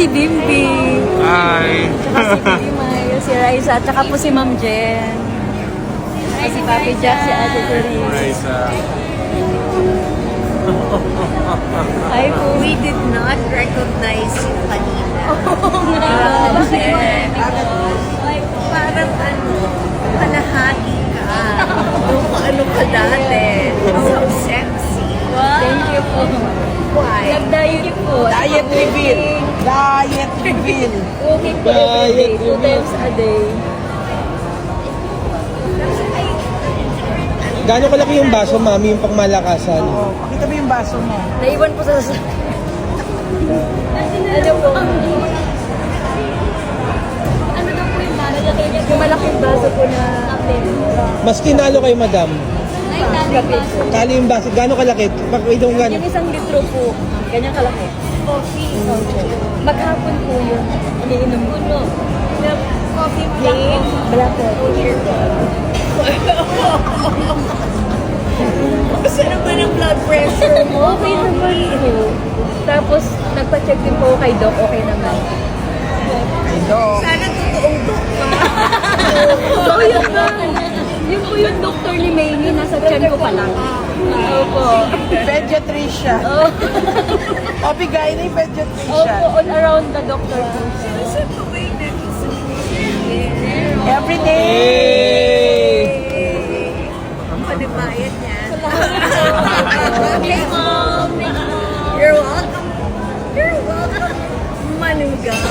Si Bimbi. Hi. Tsaka si Bibi Mayo, si Raisa, at tsaka po si Ma'am Jen. Tsaka si Papi Jack, si Ate Therese. Raisa. Hi po. We did not recognize you kanina. Bakit po? Parang kalahati ka. Kung ano ka dati. So sexy. Thank you po. Why? Nag-diet po. Diet reveal. Diet reveal. Cooking po every day, 2 times a day. Gaano kalaki yung baso, mami, yung pangmalakasan? Oo, pakita mo yung baso mo. Naiwan po sa ano po? Ano daw po yung baso? Yung malaking baso po na Mas tinalo kay madam. ay tali baso. Kali yung baso, gaano kalaki? Pakita mo gano'n. Yung isang litro po, ganyan kalaki. Coffee. Maghapon po yun. Iniinom ko, no? Coffee plain. Black coffee. Gusto naman ang blood pressure mo. Okay naman po. Tapos, nagpa-check din po kay Doc, okay naman. Ay, Dok. Sana totoong dok ka. So, yun na. Yun po yung doktor ni Maylin, nasa tiyan ko pa lang. Opo. Pediatrician. Oh. O, bigay na yung pediatrician. Opo, all around the doctor po. Saan pa ba yung next? Every day. Ang panibayad niya. Okay, Mom. You're welcome. You're welcome. Manugang.